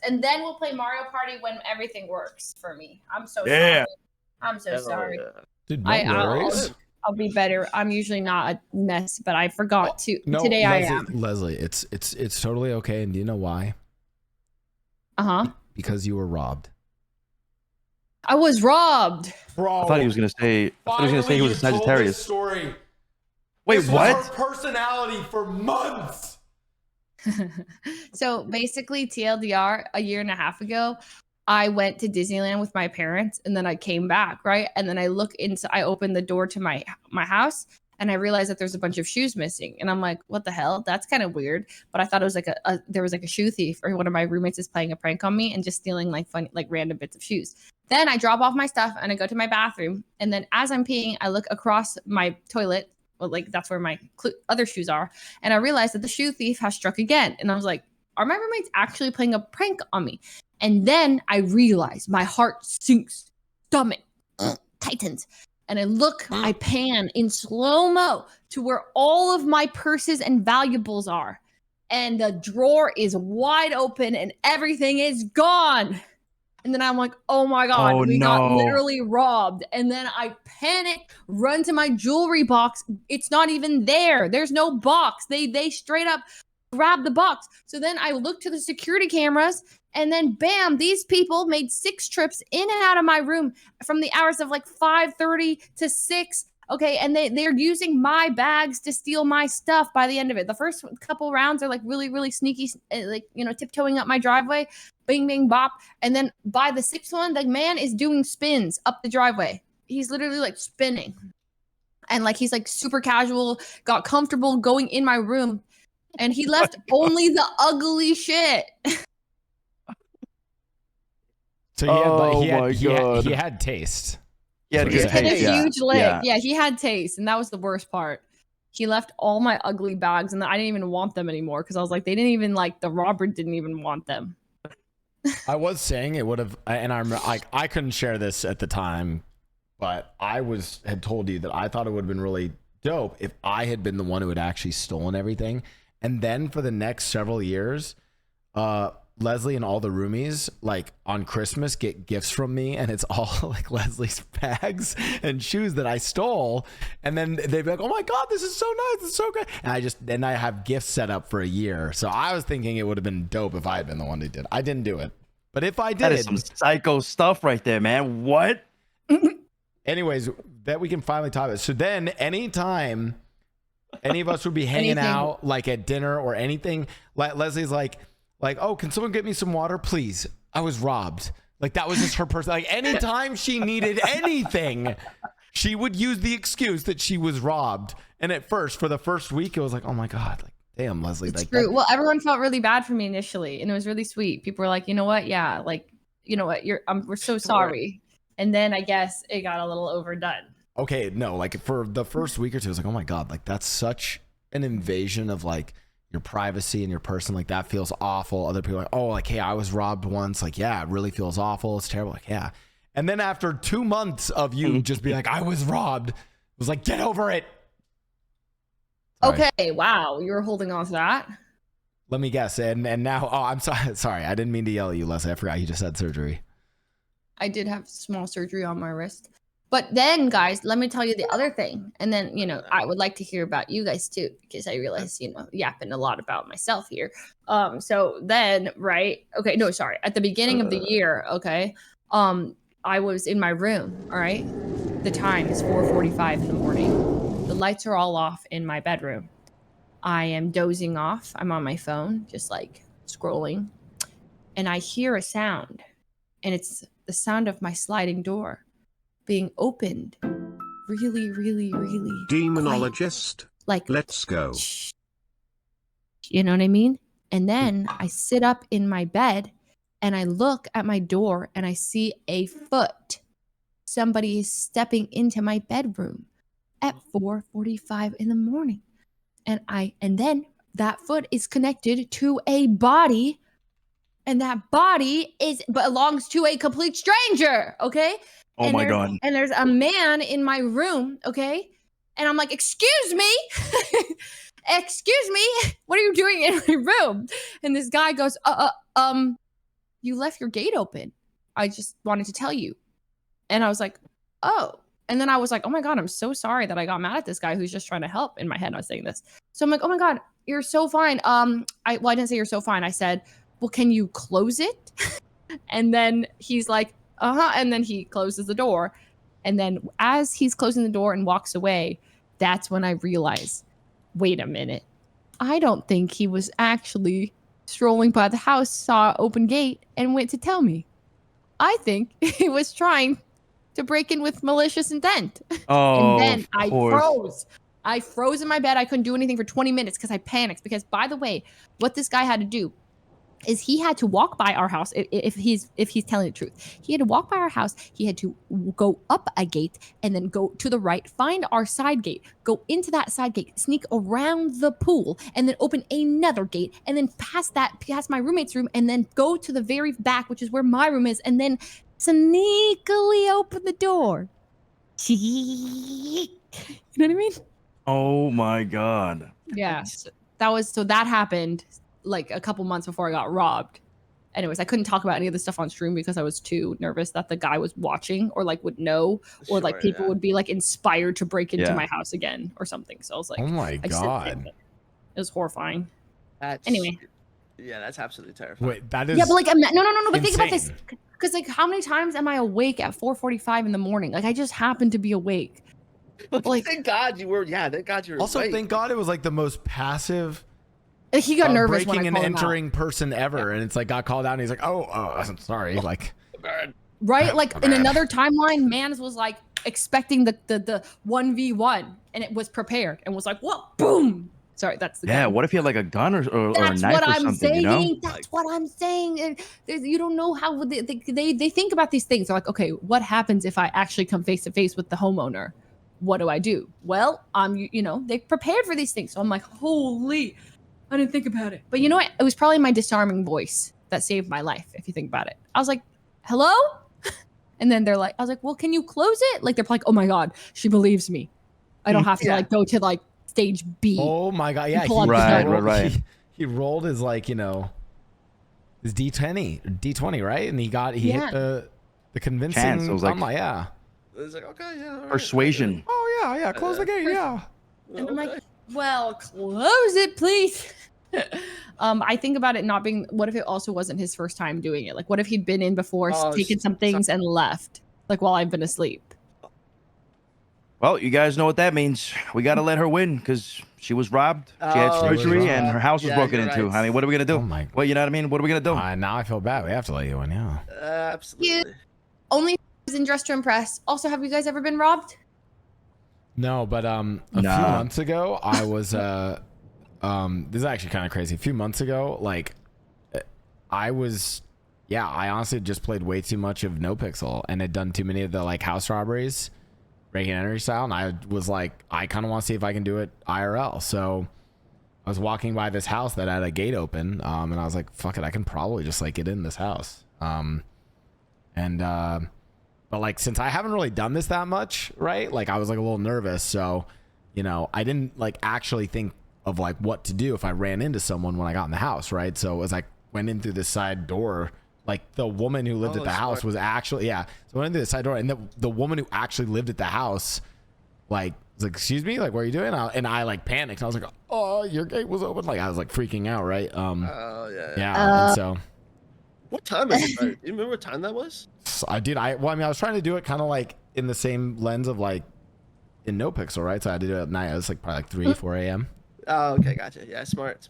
and then we'll play Mario Party when everything works for me. I'm so sorry. I'm so sorry. Yeah. Dude, no worries. I'll be better. I'm usually not a mess, but I forgot to. No, today Leslie, I am. Leslie, it's totally okay. And do you know why? Because you were robbed. I was robbed. Bro, I thought he was gonna say. He was a Sagittarius. Story. Wait, this what? Was her personality for months. So basically, TLDR, a year and a half ago, I went to Disneyland with my parents, and then I came back, right? And then I look inside. I opened the door to my house, and I realized that there's a bunch of shoes missing. And I'm like, what the hell? That's kind of weird. But I thought it was like there was like a shoe thief, or one of my roommates is playing a prank on me and just stealing like funny, like random bits of shoes. Then I drop off my stuff and I go to my bathroom. And then as I'm peeing, I look across my toilet. Well, like that's where my other shoes are. And I realized that the shoe thief has struck again. And I was like, are my roommates actually playing a prank on me? And then I realized my heart sinks, stomach tightens. And I look, I pan in slow-mo to where all of my purses and valuables are. And the drawer is wide open and everything is gone. And then I'm like, oh my God, we got literally robbed. And then I panic, run to my jewelry box. It's not even there. There's no box. They straight up grab the box. So then I look to the security cameras, and then bam, these people made 6 trips in and out of my room from the hours of like 5:30 to 6. Okay, and they're using my bags to steal my stuff by the end of it. The first couple rounds are like really, really sneaky, like, you know, tiptoeing up my driveway, bing, bing, bop. And then by the 6th one, the man is doing spins up the driveway. He's literally like spinning. And like, he's like super casual, got comfortable going in my room. And he left only the ugly shit. So he had taste. He had a huge lick. Yeah, he had taste, and that was the worst part. He left all my ugly bags, and I didn't even want them anymore because I was like, they didn't even like the robber didn't even want them. I was saying it would have, and I'm like, I couldn't share this at the time, but I had told you that I thought it would have been really dope if I had been the one who had actually stolen everything, and then for the next several years, Leslie and all the roomies, like on Christmas, get gifts from me, and it's all like Leslie's bags and shoes that I stole. And then they'd be like, "Oh my God, this is so nice! It's so great!" And I have gifts set up for a year. So I was thinking it would have been dope if I had been the one who did. I didn't do it, but if I did, that is some psycho stuff right there, man. What? Anyways, that we can finally talk about. So then, anytime any of us would be hanging out, like at dinner or anything, like Leslie's like, oh, can someone get me some water, please? I was robbed. Like, that was just her person. Like, anytime she needed anything, she would use the excuse that she was robbed. And at first, for the first week, it was like, oh my God, like, damn, Leslie. It's like, true. Well, everyone felt really bad for me initially, and it was really sweet. People were like, you know what? Yeah, like, you know what? We're so sorry. And then I guess it got a little overdone. Okay, no, like for the first week or two, it was like, oh my God, like that's such an invasion of like your privacy and your person. Like that feels awful. Other people are like, oh, like, hey, I was robbed once. Like, yeah, it really feels awful. It's terrible. Like, yeah. And then after 2 months of you just be like, I was robbed, it was like, get over it. Sorry. Okay, wow, you were holding on to that. Let me guess. And now, oh, I'm sorry. I didn't mean to yell at you, Leslie. I forgot you just had surgery. I did have small surgery on my wrist. But then, guys, let me tell you the other thing. And then, you know, I would like to hear about you guys too, because I realize, you know, yapping a lot about myself here. So then, right? Okay, no, sorry. At the beginning of the year, okay, I was in my room, all right? The time is 4:45 in the morning. The lights are all off in my bedroom. I am dozing off. I'm on my phone, just like scrolling. And I hear a sound. And it's the sound of my sliding door being opened really, really, really demonologist quiet. Like, let's go. You know what I mean? And then I sit up in my bed and I look at my door and I see a foot. Somebody is stepping into my bedroom at 4:45 in the morning. And then that foot is connected to a body, and that body belongs to a complete stranger, okay? Oh my God. And there's a man in my room, okay? And I'm like, excuse me? Excuse me? What are you doing in my room? And this guy goes, you left your gate open. I just wanted to tell you. And I was like, oh. And then I was like, oh my God, I'm so sorry that I got mad at this guy who's just trying to help. In my head, I was saying this. So I'm like, oh my God, you're so fine. I didn't say you're so fine. I said, well, can you close it? And then he's like, uh-huh. And then he closes the door. And then as he's closing the door and walks away, that's when I realized, wait a minute. I don't think he was actually strolling by the house, saw open gate, and went to tell me. I think he was trying to break in with malicious intent. Oh, and then I froze. I froze in my bed. I couldn't do anything for 20 minutes because I panicked. Because, by the way, what this guy had to do is he had to walk by our house. If he's telling the truth, he had to walk by our house. He had to go up a gate and then go to the right, find our side gate, go into that side gate, sneak around the pool, and then open another gate, and then past my roommate's room, and then go to the very back, which is where my room is, and then sneakily open the door. You know what I mean? Oh my God. Yeah. So that happened like a couple months before I got robbed. Anyways, I couldn't talk about any of the stuff on stream because I was too nervous that the guy was watching or like would know, or like people would be like inspired to break into my house again or something. So I was like, oh my God, it was horrifying. Anyway. Yeah, that's absolutely terrifying. Wait, that is but like no. But insane. think about this, because like how many times am I awake at 4:45 in the morning? Like I just happened to be awake. Like thank God you were. Yeah, thank God you were. Also, awake. thank God it was like the most passive. He got nervous breaking when I and called him entering person ever, and it's like got called out, and he's like, "Oh, I'm sorry." Like, right? Like in another timeline, Mans was like expecting the 1v1, and it was prepared and was like, "What? Boom!" Sorry, that's the gun. What if he had like a gun or a That's knife what or I'm something? saying. You know? That's what I'm saying. And you don't know how they think about these things. They're like, okay, what happens if I actually come face to face with the homeowner? What do I do? Well, they prepared for these things. So I'm like, holy, I didn't think about it. But you know what? It was probably my disarming voice that saved my life, if you think about it. I was like, hello? And then I was like, well, can you close it? Like, they're like, oh my God, she believes me. I don't have to like go to like stage B. oh my God, yeah, Right. He rolled his like his D20, right? And he hit the convincing. Chance. It was like, yeah. It was like, okay, yeah. All right, persuasion. Oh yeah, close the gate, yeah. And I'm like, well, close it, please. I think about it not being, what if it also wasn't his first time doing it? Like, what if he'd been in before, taken some things and left, like while I've been asleep? Well, you guys know what that means. We got to let her win because she was robbed. She had surgery and her house was broken into. Right. I mean, what are we going to do? Oh my. Well, you know what I mean? What are we going to do? Now I feel bad. We have to let you in, yeah. Absolutely. Only in Dress to Impress. Also, have you guys ever been robbed? No, but a few months ago, I was this is actually kind of crazy. A few months ago, like I honestly just played way too much of No Pixel and had done too many of the like house robberies, break and enter style, and I was like, I kind of want to see if I can do it IRL. So I was walking by this house that had a gate open, and I was like, fuck it, I can probably just like get in this house. But like, since I haven't really done this that much, right? Like I was like a little nervous. So, I didn't like actually think of like what to do if I ran into someone when I got in the house. Right. So as I went in through the side door, like the woman who lived at the house was actually, so I went in through the side door, and the woman who actually lived at the house, like, was like, excuse me, like, what are you doing? And I like panicked. I was like, oh, your gate was open. Like I was like freaking out. Right. And so. What time is it? Do you remember what time that was? I was trying to do it kind of like in the same lens of like in No Pixel, right? So I had to do it at night. It was like probably like 3, 4 a.m. Oh, okay, gotcha. Yeah, smart.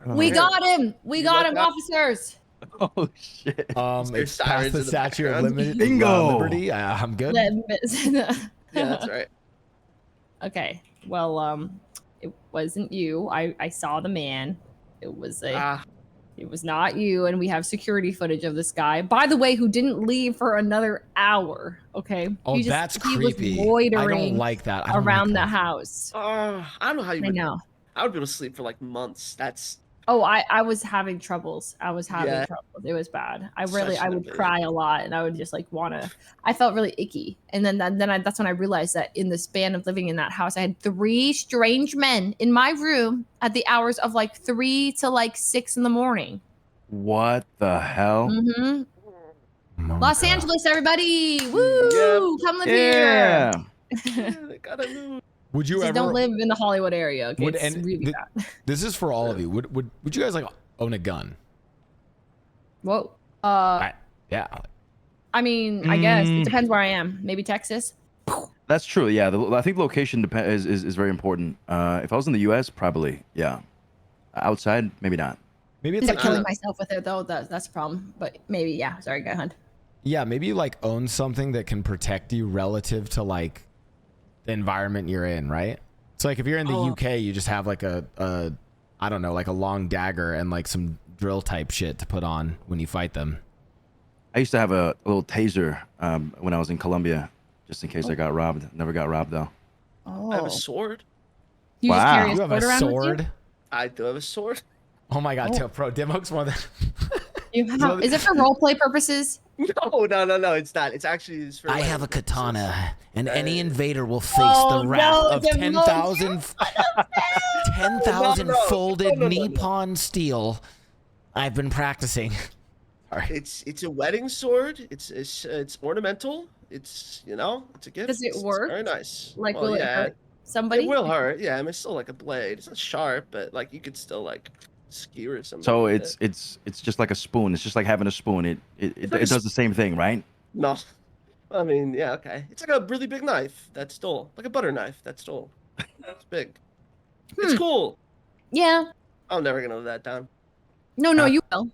We got him. We got him, officers. Oh shit! It's past the Statue of Liberty. I'm good. Yeah, that's right. Okay. Well, it wasn't you. I saw the man. It was It was not you, and we have security footage of this guy, by the way, who didn't leave for another hour. Okay. Oh, that's creepy. He was loitering I don't like that. around the house. I don't know how you would. I know. I would be able to sleep for like months. That's. Oh, I was having troubles. Troubles. It was bad. I would cry a lot, and I would just like I felt really icky. And then that's when I realized that in the span of living in that house, I had 3 strange men in my room at the hours of like 3 to like 6 in the morning. What the hell? Los Angeles, everybody! Woo! Come live Yeah. here. They gotta move. Would you Just ever don't live in the Hollywood area. Okay, Would, it's and really bad. this is for all of you. Would you guys like own a gun? Whoa. Yeah. I mean, I guess it depends where I am. Maybe Texas. That's true. Yeah, I think location is very important. If I was in the U.S., probably yeah. Outside, maybe not. Maybe it's Like like killing myself with it though. That's a problem. But maybe yeah. Sorry, go ahead. yeah, maybe you like own something that can protect you relative to like the environment you're in, right? So like if you're in the UK, you just have like a I don't know, like a long dagger and like some drill type shit to put on when you fight them. I used to have a little taser when I was in Colombia, just in case I got robbed. Never got robbed though. Oh. I have a sword. You just carry a You have sword a around sword? with I do have a sword. Oh my god, bro, Dimhook's one of the you? Is it for roleplay purposes? No, it's not. It's actually. For I have a katana, and any invader will face Oh, the wrath no, of Dimhook. 10,000 No. folded No. Nippon steel. I've been practicing. It's a wedding sword. It's ornamental. It's it's a gift. Does it work? It's very nice. Like, Well, will it yeah, hurt somebody? it will hurt. Yeah, I mean, it's still like a blade. It's not sharp, but like you could still like skewer somebody. So with it's just like a spoon. It's just like having a spoon. It does the same thing, right? No, I mean, yeah, okay. It's like a really big knife that stole, like a butter knife that stole. It's big. It's cool. Yeah. I'm never gonna live that down. No, you will.